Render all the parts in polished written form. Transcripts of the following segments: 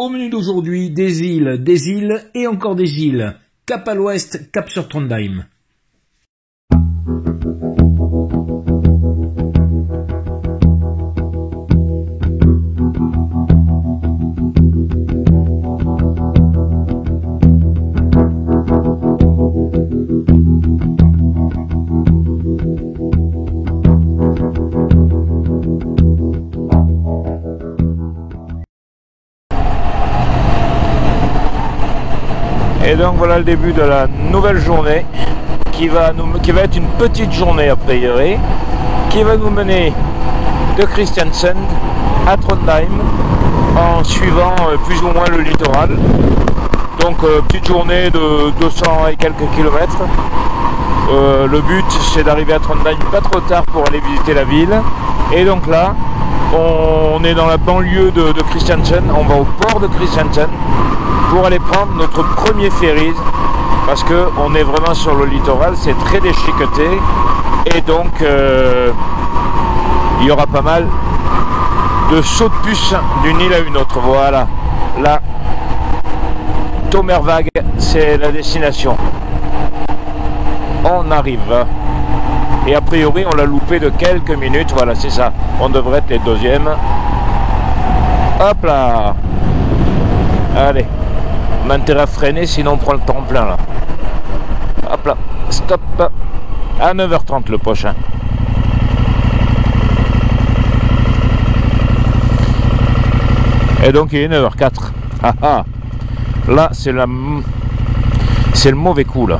Au menu d'aujourd'hui, des îles et encore des îles. Cap à l'ouest, cap sur Trondheim. Et donc voilà le début de la nouvelle journée qui va être une petite journée a priori, qui va nous mener de Kristiansand à Trondheim en suivant plus ou moins le littoral. Donc petite journée de 200 et quelques kilomètres. Le but c'est d'arriver à Trondheim pas trop tard pour aller visiter la ville. Et donc là on est dans la banlieue de Kristiansand, on va au port de Kristiansand pour aller prendre notre premier ferry, parce que on est vraiment sur le littoral, c'est très déchiqueté, et donc il y aura pas mal de sauts de puce d'une île à une autre. Voilà, là, Tomervag, c'est la destination. On arrive, et a priori on l'a loupé de quelques minutes. Voilà, c'est ça, on devrait être les deuxièmes. Hop là, allez. On a intérêt à freiner, sinon on prend le temps plein là. Hop là, stop. À 9h30 le prochain. Et donc il est 9h04. Ah ah. Là c'est le mauvais coup là.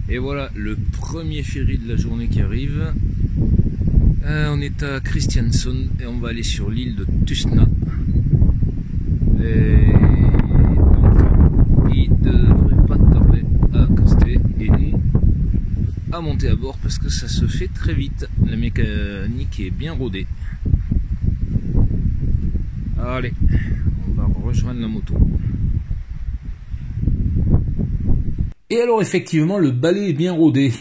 Et voilà le premier ferry de la journée qui arrive. On est à Kristiansand et on va aller sur l'île de Tustna. Et il ne devrait pas tarder à accoster et nous à monter à bord parce que ça se fait très vite. La mécanique est bien rodée. Allez, on va rejoindre la moto. Et alors effectivement le balai est bien rodé.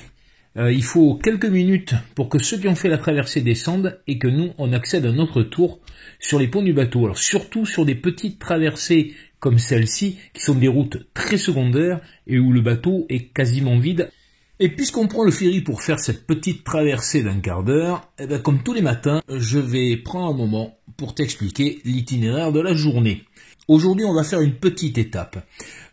Il faut quelques minutes pour que ceux qui ont fait la traversée descendent et que nous on accède à notre tour sur les ponts du bateau. Alors surtout sur des petites traversées comme celle-ci qui sont des routes très secondaires et où le bateau est quasiment vide. Et puisqu'on prend le ferry pour faire cette petite traversée d'un quart d'heure, eh bien, comme tous les matins, je vais prendre un moment pour t'expliquer l'itinéraire de la journée. Aujourd'hui, on va faire une petite étape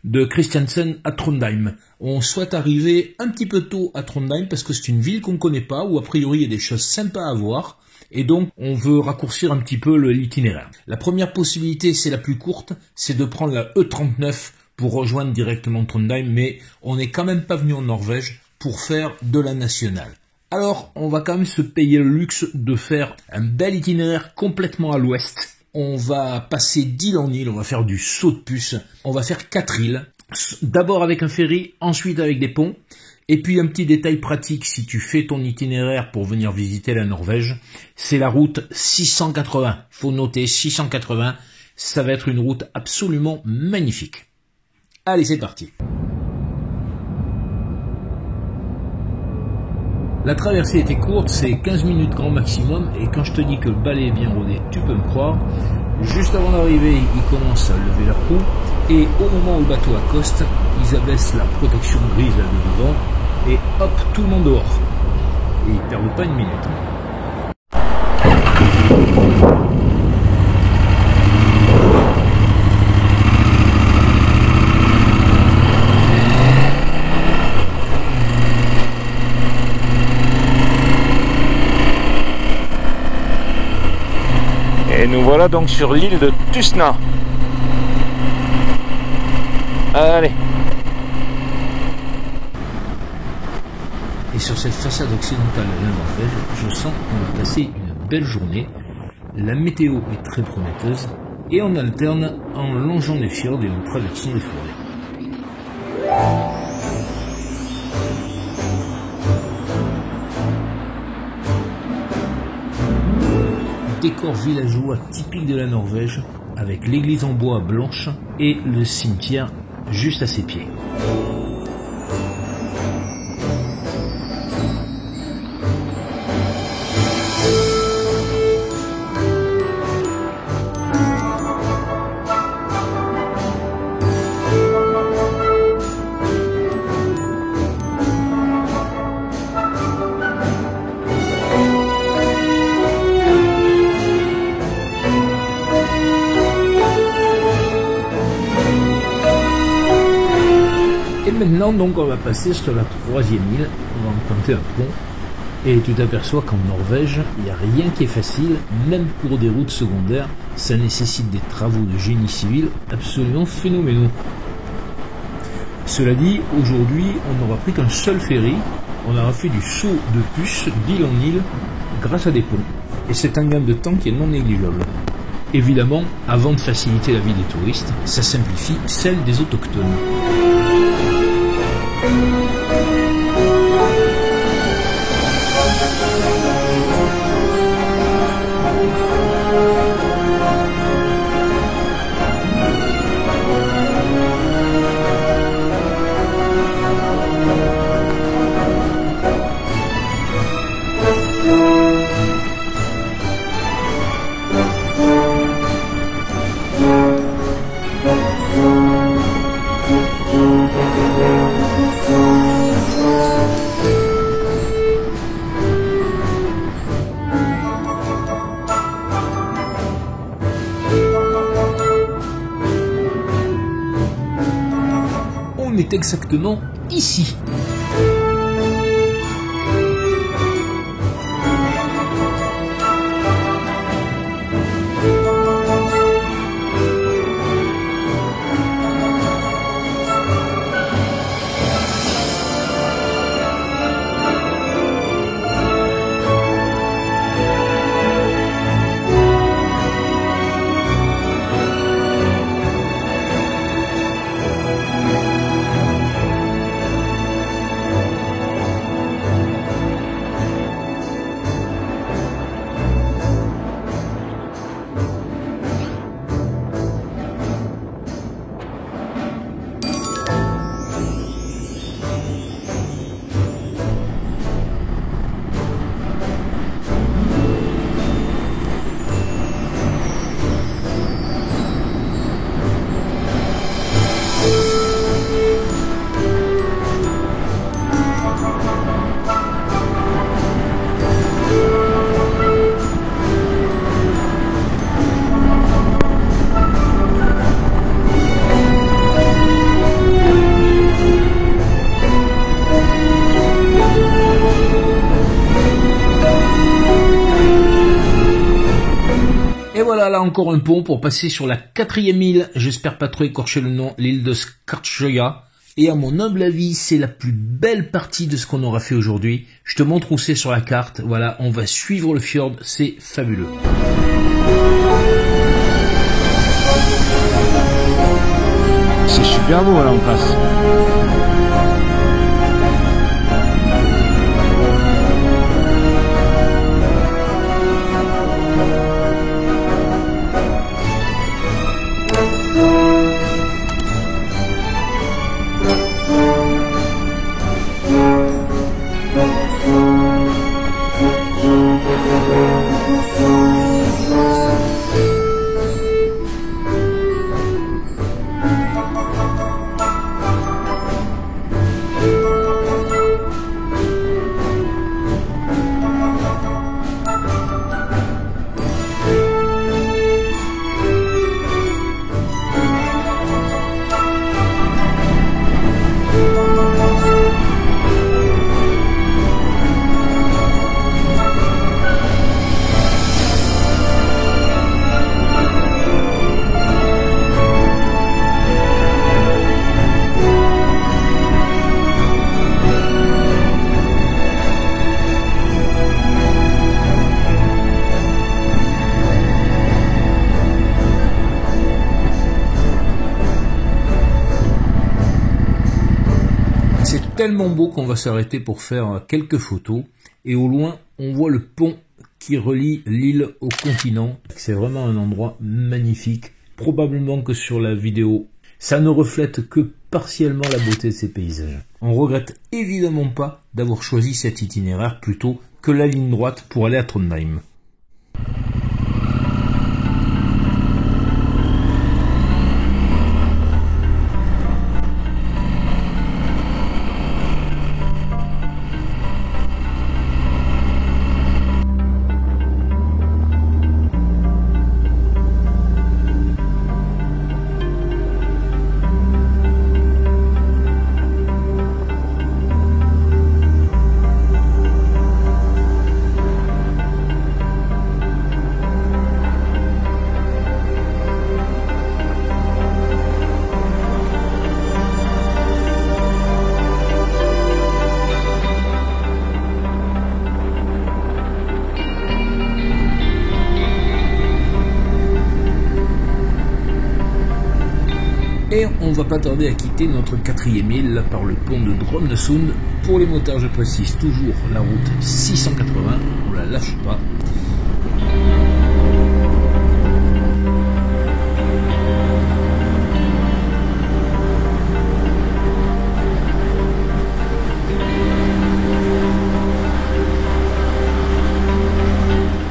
de Kristiansand à Trondheim. On souhaite arriver un petit peu tôt à Trondheim parce que c'est une ville qu'on ne connaît pas, où a priori il y a des choses sympas à voir. Et donc, on veut raccourcir un petit peu l'itinéraire. La première possibilité, c'est la plus courte, c'est de prendre la E39 pour rejoindre directement Trondheim, mais on n'est quand même pas venu en Norvège pour faire de la nationale. Alors, on va quand même se payer le luxe de faire un bel itinéraire complètement à l'ouest. On va passer d'île en île, on va faire du saut de puce, on va faire 4 îles, d'abord avec un ferry, ensuite avec des ponts, et puis un petit détail pratique si tu fais ton itinéraire pour venir visiter la Norvège, c'est la route 680, faut noter 680, ça va être une route absolument magnifique. Allez, c'est parti. La traversée était courte, c'est 15 minutes grand maximum, et quand je te dis que le balai est bien rodé, tu peux me croire. Juste avant d'arriver, ils commencent à lever la proue, et au moment où le bateau accoste, ils abaissent la protection grise là de devant, et hop, tout le monde dehors. Et ils perdent pas une minute. Et nous voilà donc sur l'île de Tustna. Allez. Et sur cette façade occidentale de la Norvège, je sens qu'on va passer une belle journée. La météo est très prometteuse et on alterne en longeant les fjords et en traversant les forêts. Décor villageois typique de la Norvège, avec l'église en bois blanche et le cimetière juste à ses pieds. Maintenant, donc, on va passer sur la 3e île. On va emprunter un pont. Et tu t'aperçois qu'en Norvège, il n'y a rien qui est facile, même pour des routes secondaires. Ça nécessite des travaux de génie civil absolument phénoménaux. Cela dit, aujourd'hui, on n'aura pris qu'un seul ferry. On aura fait du saut de puce d'île en île grâce à des ponts. Et c'est un gain de temps qui est non négligeable. Évidemment, avant de faciliter la vie des touristes, ça simplifie celle des autochtones. On est exactement ici. Et voilà, là encore un pont pour passer sur la 4e île, j'espère pas trop écorcher le nom, l'île de Skartjøya. Et à mon humble avis, c'est la plus belle partie de ce qu'on aura fait aujourd'hui. Je te montre où c'est sur la carte, voilà, on va suivre le fjord, c'est fabuleux. C'est super beau là en face. C'est tellement beau qu'on va s'arrêter pour faire quelques photos. Et au loin, on voit le pont qui relie l'île au continent. C'est vraiment un endroit magnifique. Probablement que sur la vidéo, ça ne reflète que partiellement la beauté de ces paysages. On regrette évidemment pas d'avoir choisi cet itinéraire plutôt que la ligne droite pour aller à Trondheim. Et on va pas tarder à quitter notre 4e île par le pont de Dromnesund. Pour les motards, je précise toujours la route 680, on la lâche pas.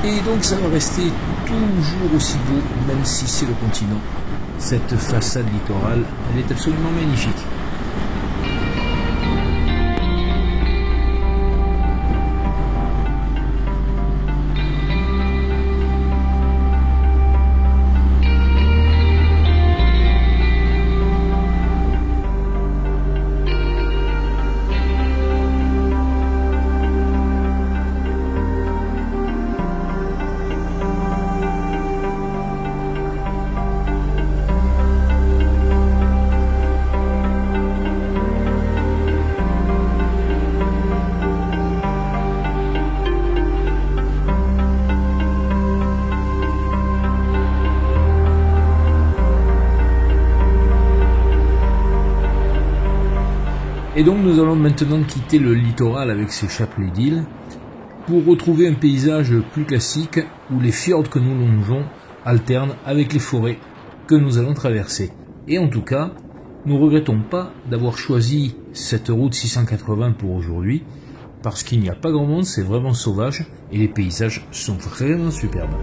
Et donc ça va rester toujours aussi beau, même si c'est le continent. Cette façade littorale, elle est absolument magnifique. Et donc nous allons maintenant quitter le littoral avec ses chapelets d'îles pour retrouver un paysage plus classique où les fjords que nous longeons alternent avec les forêts que nous allons traverser. Et en tout cas, nous ne regrettons pas d'avoir choisi cette route 680 pour aujourd'hui parce qu'il n'y a pas grand monde, c'est vraiment sauvage et les paysages sont vraiment superbes.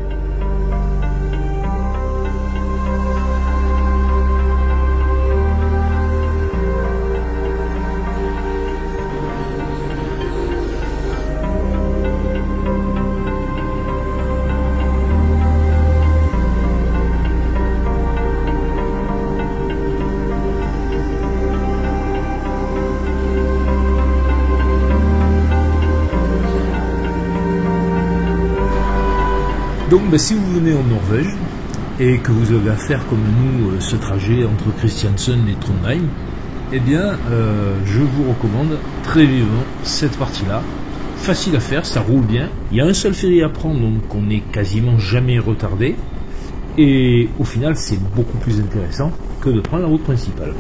Donc si vous venez en Norvège et que vous avez à faire comme nous ce trajet entre Kristiansund et Trondheim, eh bien je vous recommande très vivement cette partie-là. Facile à faire, ça roule bien. Il y a un seul ferry à prendre, donc on n'est quasiment jamais retardé. Et au final, c'est beaucoup plus intéressant que de prendre la route principale.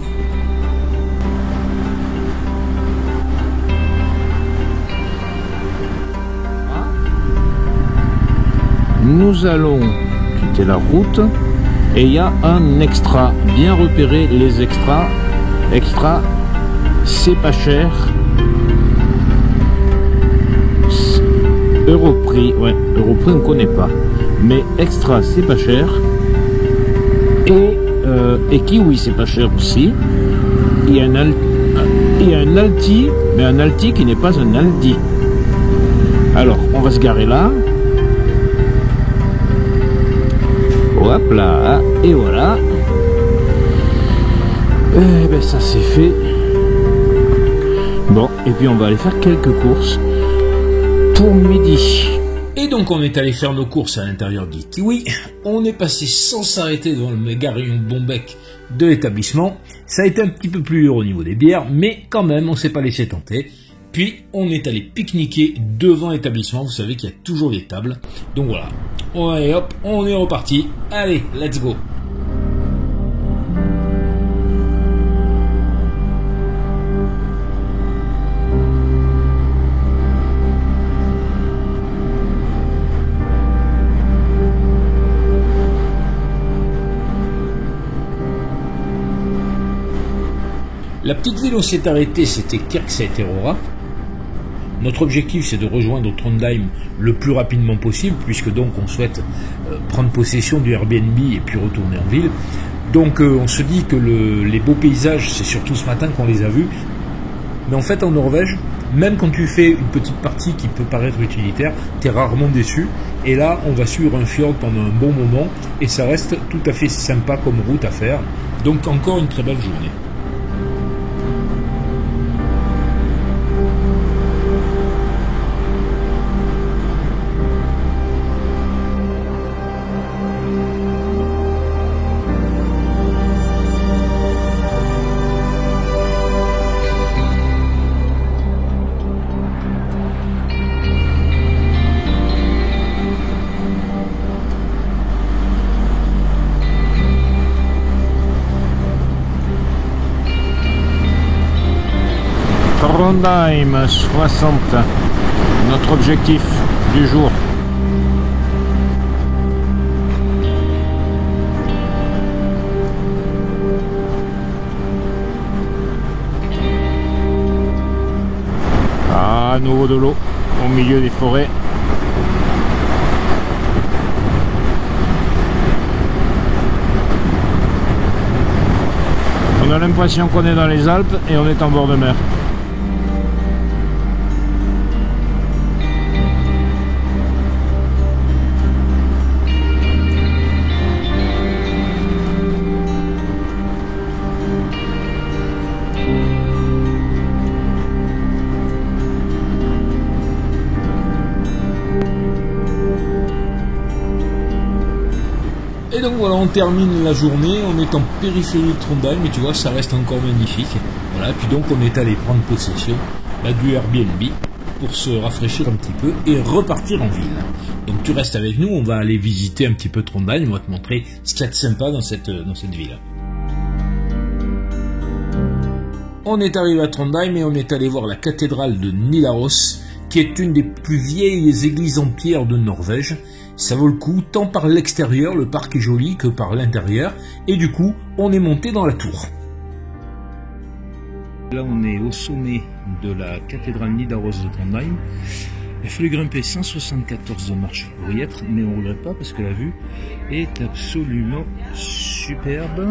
Nous allons quitter la route et il y a un extra. Bien repérer les extras. Extra, c'est pas cher. Europrix, ouais, Europrix on connaît pas. Mais extra, c'est pas cher. Et Kiwi, c'est pas cher aussi. Il y a un Alti, mais un Alti qui n'est pas un Aldi. Alors, on va se garer là. Hop là, et voilà. Et ben ça c'est fait. Bon, et puis on va aller faire quelques courses pour midi. Et donc on est allé faire nos courses à l'intérieur du Kiwi. On est passé sans s'arrêter devant le méga rayon bon bec de l'établissement. Ça a été un petit peu plus dur au niveau des bières, mais quand même on s'est pas laissé tenter. Puis on est allé pique-niquer devant l'établissement, vous savez qu'il y a toujours des tables. Donc voilà, et hop, on est reparti. Allez, let's go. La petite ville où on s'est arrêté, c'était Kirkeseterøra. Notre objectif, c'est de rejoindre Trondheim le plus rapidement possible, puisque donc on souhaite prendre possession du Airbnb et puis retourner en ville. Donc on se dit que les beaux paysages, c'est surtout ce matin qu'on les a vus. Mais en fait, en Norvège, même quand tu fais une petite partie qui peut paraître utilitaire, tu es rarement déçu. Et là, on va suivre un fjord pendant un bon moment, et ça reste tout à fait sympa comme route à faire. Donc encore une très belle journée. Trondheim 60, notre objectif du jour. À nouveau de l'eau au milieu des forêts. On a l'impression qu'on est dans les Alpes et on est en bord de mer. Et donc voilà, on termine la journée, on est en périphérie de Trondheim, et tu vois, ça reste encore magnifique. Voilà, puis donc on est allé prendre possession du Airbnb pour se rafraîchir un petit peu et repartir en ville. Donc tu restes avec nous, on va aller visiter un petit peu Trondheim, on va te montrer ce qu'il y a de sympa dans cette ville. On est arrivé à Trondheim et on est allé voir la cathédrale de Nidaros, qui est une des plus vieilles églises en pierre de Norvège. Ça vaut le coup, tant par l'extérieur, le parc est joli, que par l'intérieur. Et du coup, on est monté dans la tour. Là, on est au sommet de la cathédrale Nidaros de Trondheim. Il a fallu grimper 174 marches pour y être, mais on ne regrette pas parce que la vue est absolument superbe.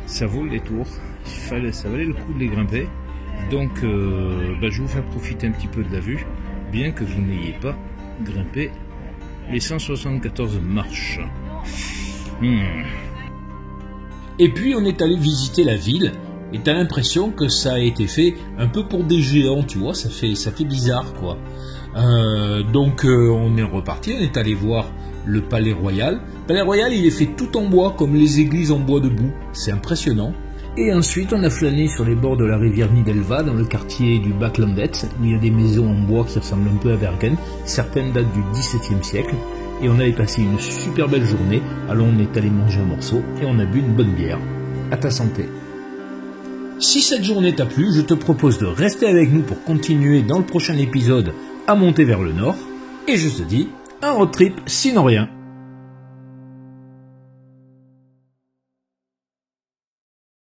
Ça vaut le détour. Ça valait le coup de les grimper. Donc, je vais vous faire profiter un petit peu de la vue, bien que vous n'ayez pas grimpé les 174 marches. Et puis on est allé visiter la ville, et t'as l'impression que ça a été fait un peu pour des géants, tu vois, ça fait bizarre quoi. Donc on est reparti, on est allé voir le Palais Royal. Le Palais Royal, il est fait tout en bois, comme les églises en bois debout, c'est impressionnant. Et ensuite, on a flâné sur les bords de la rivière Nidelva, dans le quartier du Backlandet, où il y a des maisons en bois qui ressemblent un peu à Bergen. Certaines datent du XVIIe siècle. Et on avait passé une super belle journée. Alors on est allé manger un morceau et on a bu une bonne bière. À ta santé. Si cette journée t'a plu, je te propose de rester avec nous pour continuer dans le prochain épisode à monter vers le nord. Et je te dis, un road trip sinon rien.